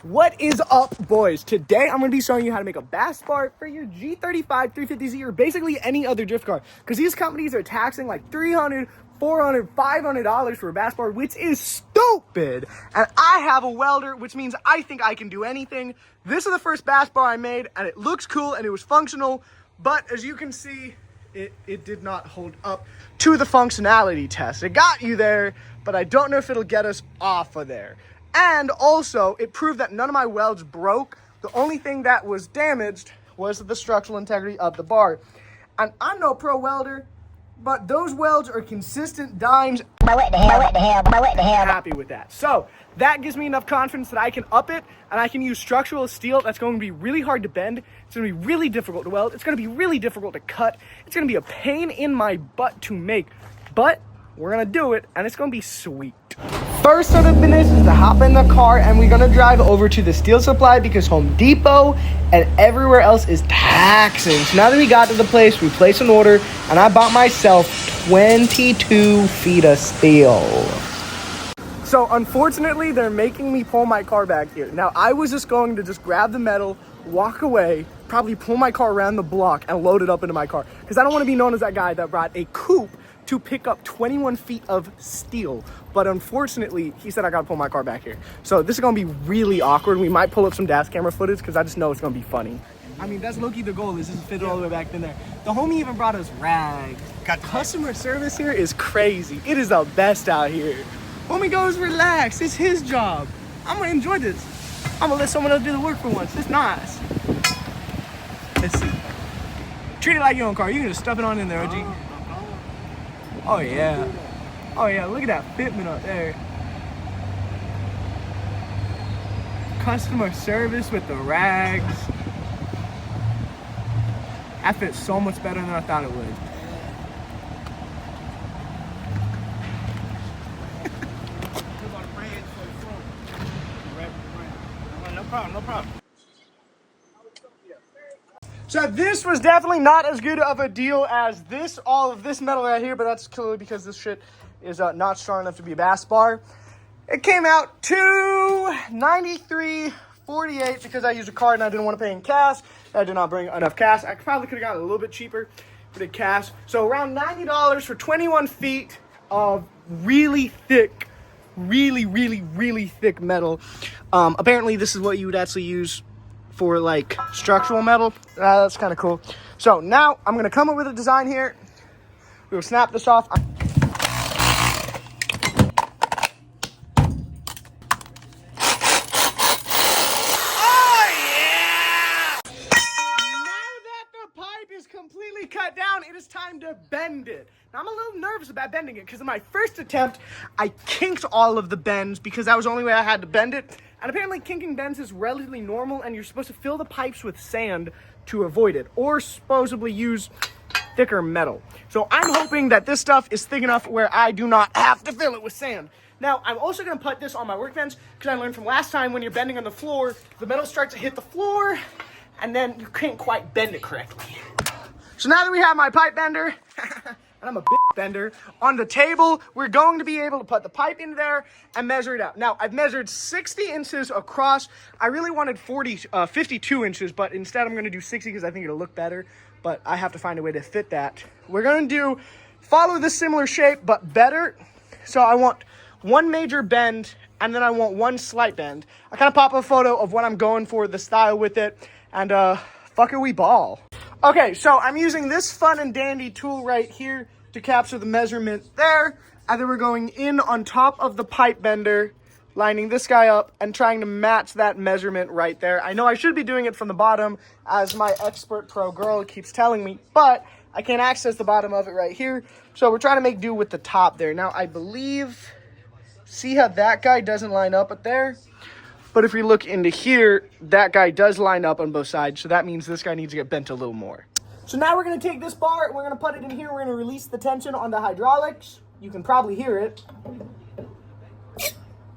What is up, boys? Today I'm going to be showing you how to make a BASHBAR for your G35 350Z or basically any other drift car, because these companies are taxing like $300, $400, $500 for a BASHBAR, which is stupid. And I have a welder, which means I think I can do anything. This is the first BASHBAR I made, and it looks cool and it was functional, but as you can see, it did not hold up to the functionality test. It got you there, but I don't know if it'll get us off of there. And also, it proved that none of my welds broke. The only thing that was damaged was the structural integrity of the bar. And I'm no pro welder, but those welds are consistent dimes. Happy with that. So that gives me enough confidence that I can up it, and I can use structural steel that's going to be really hard to bend. It's going to be really difficult to weld. It's going to be really difficult to cut. It's going to be a pain in my butt to make, but we're going to do it, and it's going to be sweet. First order of business is to hop in the car, and we're gonna drive over to the steel supply because Home Depot and everywhere else is taxing. So now that we got to the place, we placed an order, and I bought myself 22 feet of steel. So unfortunately, they're making me pull my car back here. Now I was just going to grab the metal, walk away, probably pull my car around the block and load it up into my car, because I don't want to be known as that guy that brought a coupe to pick up 21 feet of steel. But unfortunately, he said I gotta pull my car back here. So this is gonna be really awkward. We might pull up some dash camera footage because I just know it's gonna be funny. I mean, that's low-key the goal, is just fit it all the way back in there. The homie even brought us rags. Customer service here is crazy. It is the best out here. Homie goes, relax, it's his job. I'm gonna enjoy this. I'm gonna let someone else do the work for once. It's nice. Let's see. Treat it like your own car. You can just stuff it on in there, OG. Oh yeah. Oh yeah, look at that fitment up there. Customer service with the rags. That fits so much better than I thought it would. No problem, no problem. So this was definitely not as good of a deal as this, all of this metal right here, but that's clearly because this shit is not strong enough to be a BASHBAR. It came out to $93.48 because I used a card and I didn't want to pay in cash. I did not bring enough cash. I probably could have gotten a little bit cheaper for the cash. So around $90 for 21 feet of really thick, really thick metal. Apparently this is what you would actually use for like structural metal. That's kind of cool. So now I'm gonna come up with a design here. We'll snap this off. Oh yeah! Now that the pipe is completely cut down, it is time to bend it. Now I'm a little nervous about bending it because in my first attempt, I kinked all of the bends because that was the only way I had to bend it. And apparently kinking bends is relatively normal, and you're supposed to fill the pipes with sand to avoid it, or supposedly use thicker metal. So I'm hoping that this stuff is thick enough where I do not have to fill it with sand. Now, I'm also gonna put this on my workbench because I learned from last time when you're bending on the floor, the metal starts to hit the floor, and then you can't quite bend it correctly. So now that we have my pipe bender, and I'm a bitch bender, on the table, we're going to be able to put the pipe in there and measure it out. Now, I've measured 60 inches across. I really wanted 52 inches, but instead I'm gonna do 60 because I think it'll look better, but I have to find a way to fit that. We're gonna follow this similar shape, but better. So I want one major bend, and then I want one slight bend. I kind of pop a photo of what I'm going for, the style with it, and fuck it, we ball. Okay, so I'm using this fun and dandy tool right here to capture the measurement there, and then we're going in on top of the pipe bender, lining this guy up and trying to match that measurement right there. I know I should be doing it from the bottom, as my expert pro girl keeps telling me, but I can't access the bottom of it right here, so we're trying to make do with the top there. Now, I believe, see how that guy doesn't line up at there? But if we look into here, that guy does line up on both sides, so that means this guy needs to get bent a little more. So now we're going to take this bar, and we're going to put it in here. We're going to release the tension on the hydraulics. You can probably hear it.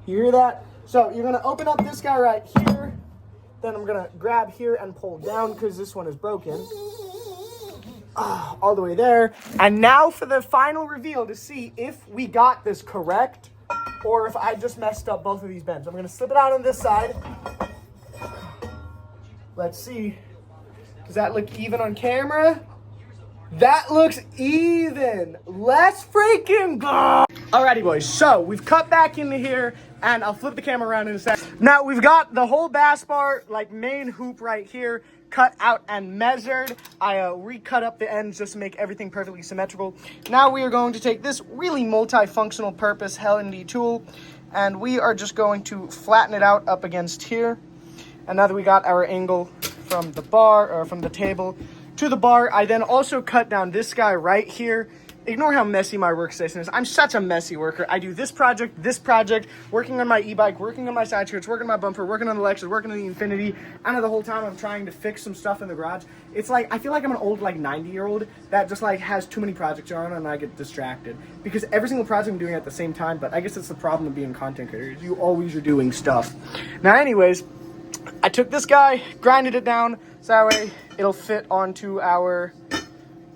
You hear that? So you're going to open up this guy right here. Then I'm going to grab here and pull down because this one is broken. All the way there. And now for the final reveal to see if we got this correct or if I just messed up both of these bends. I'm going to slip it out on this side. Let's see. Does that look even on camera? That looks even. Let's freaking go. Alrighty, boys. So we've cut back into here, and I'll flip the camera around in a sec. Now we've got the whole bass bar, like main hoop right here, cut out and measured. I recut up the ends just to make everything perfectly symmetrical. Now we are going to take this really multifunctional purpose L&D tool, and we are just going to flatten it out up against here. And now that we got our angle from the bar, or from the table to the bar, I then also cut down this guy right here. Ignore how messy my workstation is. I'm such a messy worker. I do this project, working on my e-bike, working on my side skirts, working on my bumper, working on the Lexus, working on the Infinity. I know the whole time I'm trying to fix some stuff in the garage. It's like, I feel like I'm an old, like, 90-year-old that just, like, has too many projects on and I get distracted. Because every single project I'm doing at the same time, but I guess it's the problem of being content creators. You always are doing stuff. Now, anyways, I took this guy, grinded it down, so that way it'll fit onto our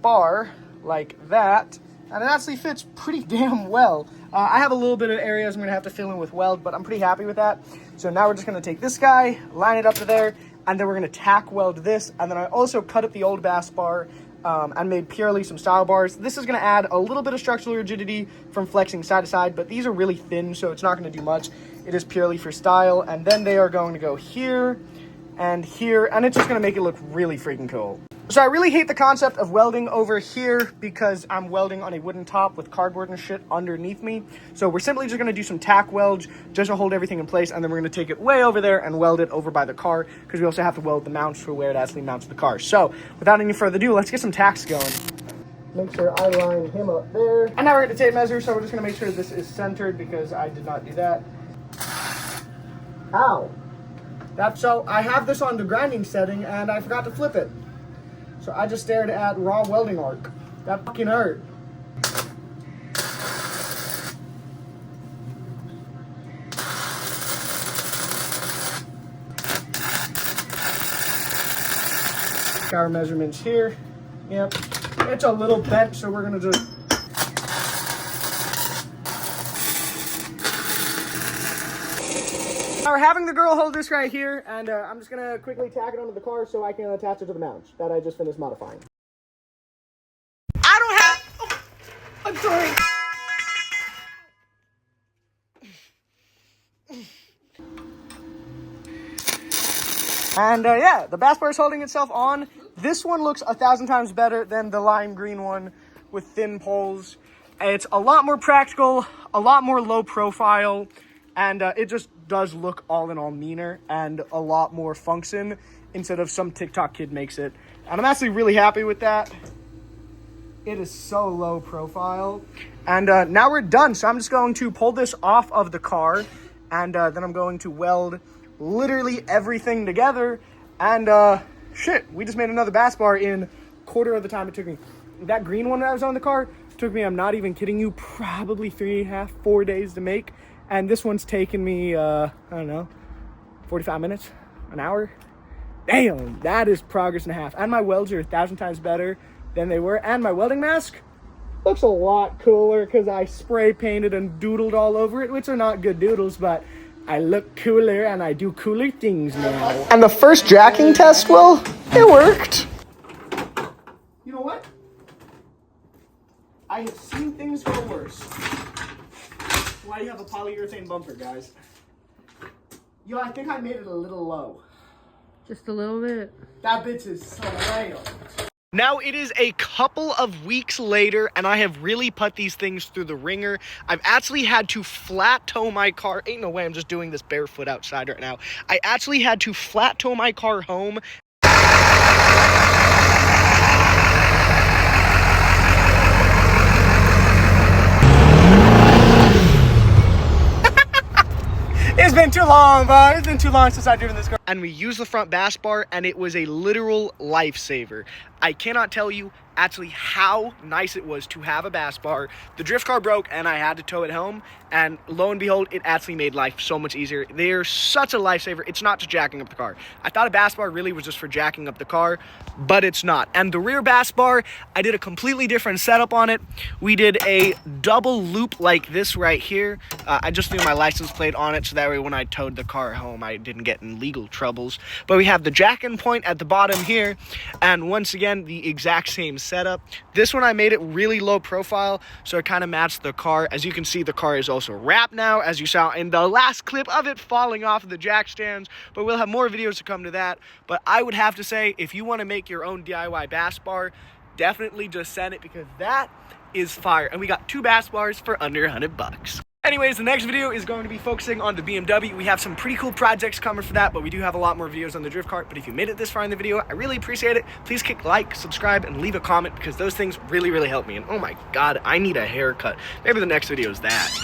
bar like that, and it actually fits pretty damn well. I have a little bit of areas I'm gonna have to fill in with weld, but I'm pretty happy with that. So now we're just gonna take this guy, line it up to there, and then we're gonna tack weld this. And then I also cut up the old bass bar and made purely some style bars. This is gonna add a little bit of structural rigidity from flexing side to side, but these are really thin, so it's not gonna do much. It is purely for style. And then they are going to go here and here, and it's just gonna make it look really freaking cool. So I really hate the concept of welding over here because I'm welding on a wooden top with cardboard and shit underneath me. So we're simply just gonna do some tack welds just to hold everything in place, and then we're gonna take it way over there and weld it over by the car, because we also have to weld the mounts for where it actually mounts the car. So without any further ado, let's get some tacks going. Make sure I line him up there. And now we're gonna tape measure, so we're just gonna make sure this is centered because I did not do that. Ow. So I have this on the grinding setting and I forgot to flip it. So I just stared at raw welding arc. That fucking hurt. Our measurements here. Yep. It's a little bent, so we're gonna just we're having the girl hold this right here, and I'm just gonna quickly tack it onto the car so I can attach it to the mounts that I just finished modifying. I don't have. Oh, I'm sorry. And yeah, the bass bar is holding itself on. This one looks 1,000 times better than the lime green one with thin poles. It's a lot more practical, a lot more low profile, and it just does look all in all meaner and a lot more function instead of some TikTok kid makes it. And I'm actually really happy with that. It is so low profile. And now we're done. So I'm just going to pull this off of the car, and then I'm going to weld literally everything together. And shit, we just made another bass bar in a quarter of the time it took me. That green one that was on the car took me, I'm not even kidding you, probably 3.5, 4 days to make. And this one's taken me, I don't know, 45 minutes, an hour. Damn, that is progress and a half. And my welds are 1,000 times better than they were. And my welding mask looks a lot cooler because I spray painted and doodled all over it, which are not good doodles, but I look cooler and I do cooler things now. And the first jacking test, well, it worked. You know what? I have seen things go worse. Why do you have a polyurethane bumper, guys? Yo, I think I made it a little low. Just a little bit. That bitch is so low. Now it is a couple of weeks later, and I have really put these things through the ringer. I've actually had to flat tow my car. Ain't no way I'm just doing this barefoot outside right now. I actually had to flat tow my car home. It's been too long, bro. It's been too long since I've driven this car. And we used the front bash bar, and it was a literal lifesaver. I cannot tell you actually how nice it was to have a BASHBAR. The drift car broke and I had to tow it home, and lo and behold, it actually made life so much easier. They're such a lifesaver. It's not just jacking up the car. I thought a BASHBAR really was just for jacking up the car, but it's not. And the rear BASHBAR, I did a completely different setup on it. We did a double loop like this right here. I just threw my license plate on it so that way when I towed the car home, I didn't get in legal troubles. But we have the jack-in point at the bottom here, and once again, the exact same setup. This one I made it really low profile, so it kind of matched the car. As you can see, the car is also wrapped now, as you saw in the last clip of it falling off of the jack stands, but we'll have more videos to come to that. But I would have to say, if you want to make your own DIY BASHBAR, definitely just send it, because that is fire. And we got 2 BASHBARs for under 100 bucks. Anyways, the next video is going to be focusing on the BMW. We have some pretty cool projects coming for that, but we do have a lot more videos on the drift cart. But if you made it this far in the video, I really appreciate it. Please click like, subscribe, and leave a comment, because those things really, really help me. And oh my God, I need a haircut. Maybe the next video is that.